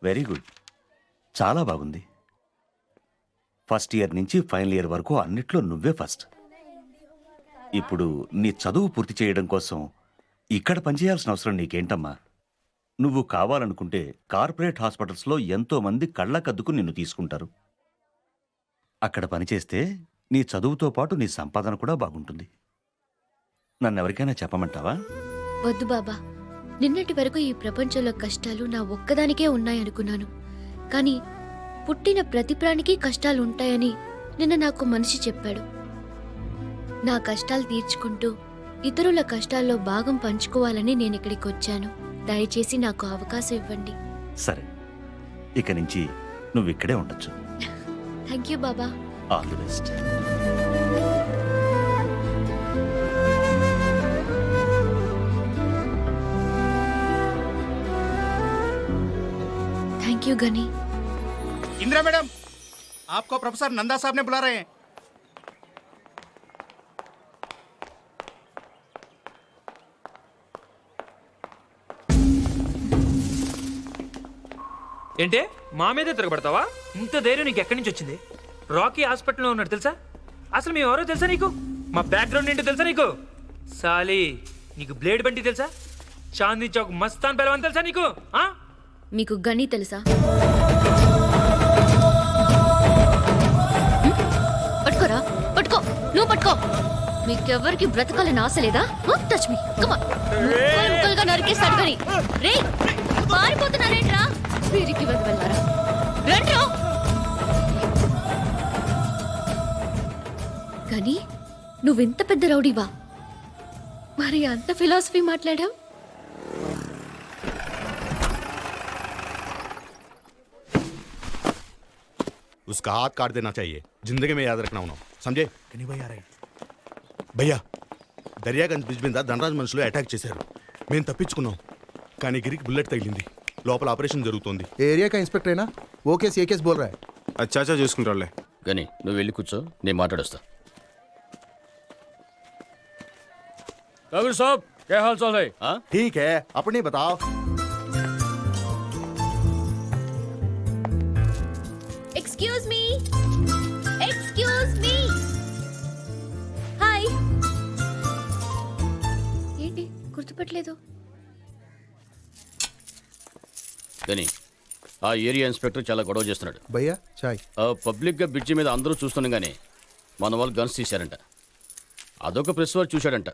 Very good. చాలా బాగుంది. First year నుంచి ఫైనల్ ఇయర్ వరకు అన్నిట్లో నువ్వే ఫస్ట్. ఇప్పుడు నీ చదువు పూర్తి చేయడం కోసం ఇక్కడ పనిచేయాల్సిన అవసరం నీకేంటమ్మా? నువ్వు కావాలనుకుంటే కార్పొరేట్ హాస్పిటల్స్లో ఎంతో మంది కళ్ళకద్దుకు నిన్ను తీసుకుంటారు. అక్కడ పనిచేస్తే నీ చదువుతో పాటు నీ సంపాదన కూడా బాగుంటుంది. నన్నెవరికైనా చెప్పమంటావా? వద్దు బాబా. నిన్నటి వరకు ఈ ప్రపంచంలో కష్టాలు నా ఒక్కదానికే ఉన్నాయనుకున్నాను. కానీ పుట్టిన ప్రతి ప్రాణికి కష్టాలు ఉంటాయని నిన్న నాకు మనిషి చెప్పాడు. నా కష్టాలు తీర్చుకుంటూ ఇతరుల కష్టాల్లో భాగం పంచుకోవాలని నేను ఇక్కడికి వచ్చాను. దయచేసి నాకు అవకాశం ఇవ్వండి. సరే, ఇక నుంచి నువ్వు ఇక్కడే ఉండొచ్చు. థ్యాంక్ యూ బాబా. All the best. Thank you Gani. Indira madam, आपको प्रोफेसर नंदा साहब ने बुला रहे हैं. ఏంటే మా మీదే తిరగబడతావా? ఇంత ధైర్యం నీకు ఎక్కడి నుంచి వచ్చింది? రాకీ హాస్పిటల్లో ఉన్నాడు తెలుసా? అసలు మేము ఎవరో తెలుసా నీకు? మా బ్యాక్గ్రౌండ్ ఏంటో తెలుసా నీకు? సాలి, నీకు బ్లేడ్ బండి తెలుసా? చాందీ చౌక్ మస్తాన్ పెలవని తెలుసా నీకు? మీకు గని తెలుసా? పట్టుకోరా, పట్టుకో, నువ్వు పట్టుకో. మీకెవరికి బ్రతకాలని ఆశ లేదా? Touch me, come on. ముక్కలుగా నరికేస్తాడు గని. రే, పారిపోతున్నారేంట్రా? వీరికి వెళ్ళారా? రండ్రా. గని, నువ్వింత పెద్ద రౌడీవా? మరి అంత ఫిలాసఫీ మాట్లాడావు? उसका हाथ काट देना चाहिए. जिंदगी में याद रखना उन्होंने, समझे? कहीं भैया रहे భయ్యా, దర్యాగంజ్ బ్రిడ్జ్ మీద ధనరాజ్ మనుషులు అటాక్ చేశారు. మేము తప్పించుకున్నాం, కానీ గిరికి బుల్లెట్ తగిలింది. లోపల ఆపరేషన్ జరుగుతోంది. ఏరియా కా ఇన్స్పెక్టర్ అయినా ఓ కేసు ఏ కేసు బోల్ రా. అచ్చాచా చూసుకుంటారులే. కానీ నువ్వు వెళ్ళి కూర్చో, నేను మాట్లాడొస్తా. साहब क्या हाल चाल है? ठीक है, अपनी बताओ. Excuse me, excuse me. Hi. ఏంటి గుర్తుపట్టలేదు? కానీ ఆ ఏరియా ఇన్స్పెక్టర్ చాలా గొడవ చేస్తున్నాడు. భయ్యా చాయ్. పబ్లిక్గా బ్రిడ్జి మీద అందరూ చూస్తుండగానే మన వాళ్ళు గన్స్ తీశారంట. అదొక ప్రెస్ వారు చూశాడంట.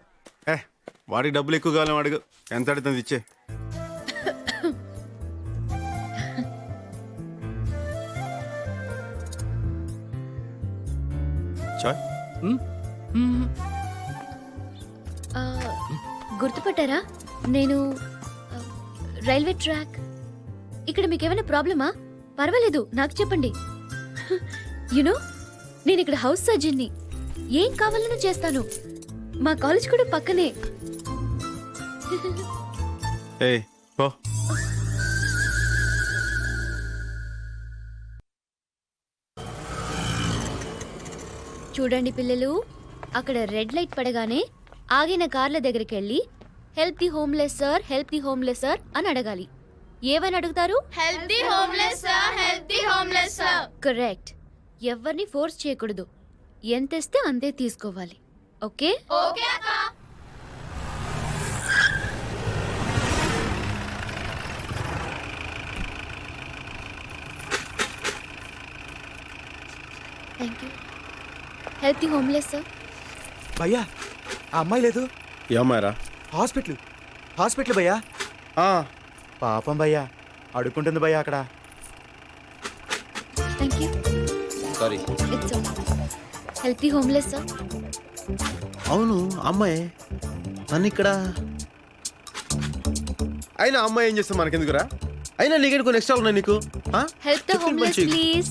వాడికి డబ్బులు ఎక్కువ కావాలి, వాడికి ఎంత అడుగుతుంది ఇచ్చే. గుర్తుపట్టారా? నేను రైల్వే ట్రాక్. ఇక్కడ మీకేమైనా ప్రాబ్లమా? పర్వాలేదు, నాకు చెప్పండి. యునో, నేను ఇక్కడ హౌస్ సర్జన్ని. ఏం కావాలన్నా చేస్తాను. మా కాలేజ్ కూడా పక్కనే. చూడండి పిల్లలు, అక్కడ రెడ్ లైట్ పడగానే ఆగిన కార్ల దగ్గరికి వెళ్ళి help the homeless sir, help the homeless sir అని అడగాలి. ఏమని అడుగుతారు? Help the homeless sir, help the homeless sir. Correct. ఎవరిని ఫోర్స్ చేయకూడదు. ఎంతేస్తే అంతే తీసుకోవాలి. ఓకే? ఓకే అక్క. Thank you. Help the homeless sir. భయ్యా, ఆ అమ్మాయి లేదు. ఏ అమ్మాయిరా? హాస్పిటల్, హాస్పిటల్ భయ్యా. పాపం భయ్యా, అడుక్కుంటుంది భయ్యా అక్కడ. Thank you. Sorry. It's okay. Help the homeless sir. అవును, అమ్మాయి నన్ను ఇక్కడ. అయినా అమ్మాయి ఏం చేస్తాం మనకెందుకురా? అయినా నీకేంటి కొన్ని ఎక్స్ట్రా ఉన్నాయి నీకు? Help the homeless please.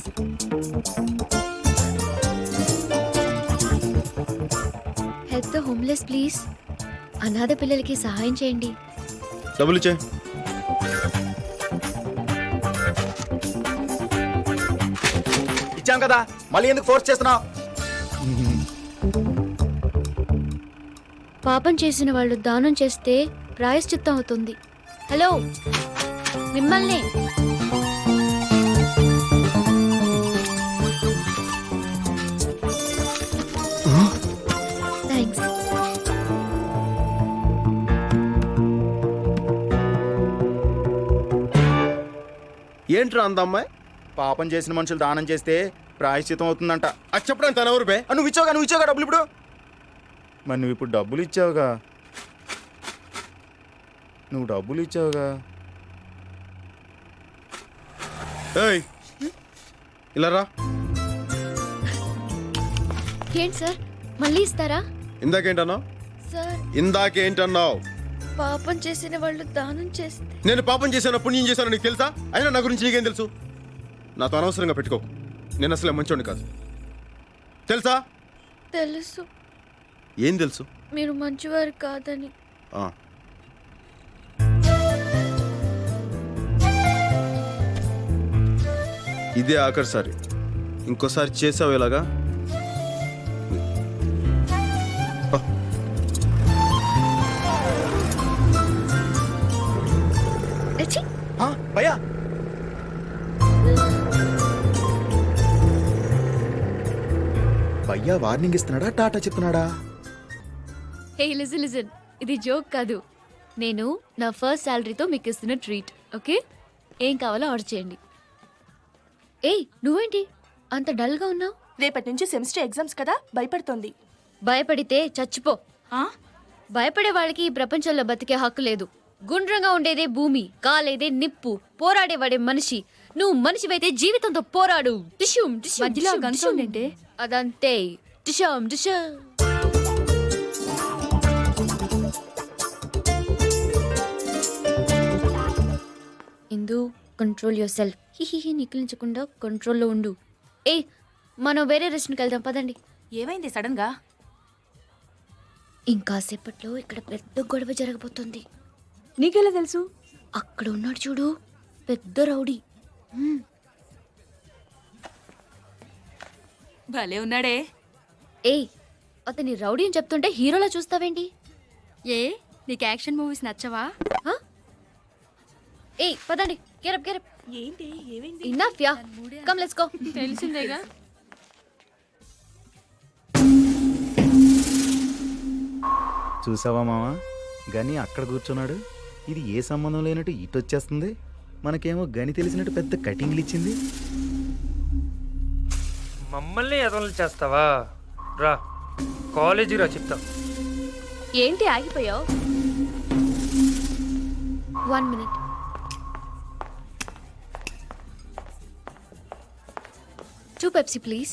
Help the homeless please. అనాథ పిల్లలకి సహాయం చేయండి. డబ్బులు ఇచ్చే. ఇచ్చాం కదా, మళ్ళీ ఎందుకు ఫోర్స్ చేస్తున్నావు? పాపం చేసిన వాళ్ళు దానం చేస్తే ప్రాయశ్చిత్తం అవుతుంది. హలో, మిమ్మల్ని ఏంట్రా అంత అమ్మాయి పాపం చేసిన మనుషులు దానం చేస్తే ప్రాయశ్చితం అవుతుందంట. అది చెప్పడానికి తను ఎవరు బే? నువ్వు ఇచ్చావుగా డబ్బులు ఇప్పుడు. మరి నువ్వు ఇప్పుడు డబ్బులు ఇచ్చావుగా. ఏయ్ ఇలా రా. ఏంటి సార్ మళ్ళీ ఇస్తారా? ఇందాకేంటన్నావు? సార్ ఇందాకేంటన్నావు? పాపం చేసిన వాళ్ళు దానం చేస్తే నేను పాపం చేశాను పుణ్యం చేశాను నీకు తెలుసా? అయినా నా గురించి నీకేం తెలుసు? నాతో అనవసరంగా పెట్టుకోకు. నేను అసలే మంచోడిని కాదు తెలుసా? తెలుసు ఏం తెలుసు? మీరు మంచివారు కాదని. ఆ. ఇదే ఆఖరిసారి. ఇంకోసారి చేసావు ఇలాగా అచ్చి! భయ్యా భయ్యా వార్నింగ్ ఇస్తున్నాడా టాటా చెప్తున్నాడా? హే లిజన్ ఇది జోక్ కాదు. నేను నా ఫస్ట్ శాలరీతో మీకు ఇస్తున్న ట్రీట్. ఓకే, ఏం కావాలో ఆర్డర్ చేయండి. ఏయ్ నువ్వేంటి అంత డల్గా ఉన్నావు? రేపటి నుంచి సెమిస్టర్ ఎగ్జామ్స్ కదా, భయపడుతోంది. భయపడితే చచ్చిపో. భయపడే వాళ్ళకి ఈ ప్రపంచంలో బతికే హక్కు లేదు. గుండ్రంగా ఉండేదే భూమి, కాలేదే నిప్పు, పోరాడేవాడే మనిషి. నువ్వు మనిషివైతే జీవితంతో పోరాడు. టిష్యూమ్ టిష్యూమ్ మధ్యలో టిష్యూమ్, గన్ టిష్యూమ్. సౌండ్ ఏంటి? అదంతే. టిష్యూమ్ టిష్యూమ్. ఇందు కంట్రోల్ యువర్ సెల్ఫ్. హిహిహి నికిలించకుండా కంట్రోల్లో ఉండు. ఏయ్ మనం వేరే రెస్టారెంట్కి వెళ్దాం పదండి. ఏమైంది సడన్ గా? ఇంకాసేపట్లో ఇక్కడ పెద్ద గొడవ జరగబోతుంది. నీకెలా తెలుసు? అక్కడ ఉన్నాడు చూడు పెద్ద రౌడీ. భలే ఉన్నాడే. ఏయ్ అతని రౌడీ అని చెప్తుంటే హీరోలా చూస్తావేంటి? ఏ నీకు యాక్షన్ మూవీస్ నచ్చవా? హ? ఏయ్ పదండి. Get up get up. ఏంటి ఏమైంది? Enough yeah. Come let's go. తెలిసిందేగా. చూసావా మావా, గని అక్కడ కూర్చున్నాడు. ఇది ఏ సంబంధం లేనట్టు ఇటు వచ్చేస్తుంది. మనకేమో గని తెలిసినట్టు పెద్ద కటింగ్లు ఇచ్చింది. మమ్మల్ని ఎదవలు చేస్తావా? రా కాలేజీ రా చెప్తా. ఏంటి ఆగిపోయావు? 1 minute. Two Pepsi, please.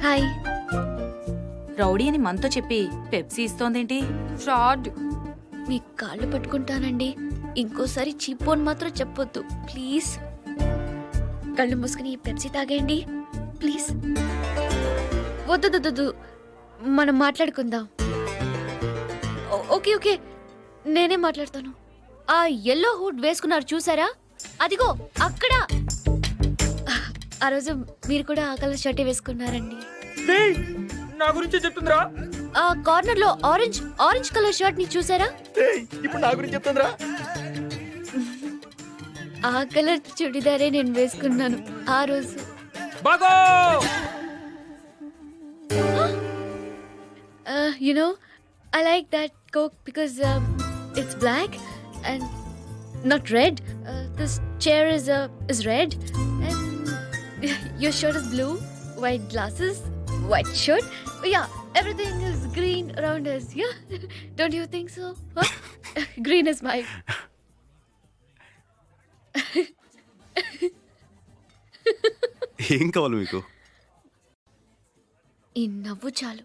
Hi. Rowdy అని మనతో చెప్పి పెప్సీ ఇస్తోందేంటి? ఫ్రాడ్. మీ కాళ్ళు పట్టుకుంటానండి. ఇంకోసారి చీపోన్ మాత్రం చెప్పొద్దు ప్లీజ్. కళ్ళు మూసుకుని ఈ పెప్సీ తాగేయండి ప్లీజ్. వద్దు మనం మాట్లాడుకుందాం. ఓకే ఓకే నేనే మాట్లాడతాను. ఆ ఎల్లో హుడ్ వేసుకున్నారు చూసారా? అదిగో అక్కడ. ఆ రోజు మీరు కూడా ఆ కలర్ షర్టే వేసుకున్నారండి. డేయ్, నా గురించి చెప్తుందిరా. ఆ కార్నర్ లో ఆరెంజ్ కలర్ షర్ట్ ని చూసారా? ఇప్పుడు నా గురించి చెప్తుందిరా. ఆ కలర్ చుడిదారే నేను వేసుకున్నాను ఆ రోజు. బాగో You know, I like that Coke because it's black and not red. This chair is red and your shirt is blue, white glasses, white shirt. Yeah, everything is green around us. Yeah, don't you think so? Huh? Green is my. ఏం కావాలి మీకు? ఈ నవ్వు చాలు.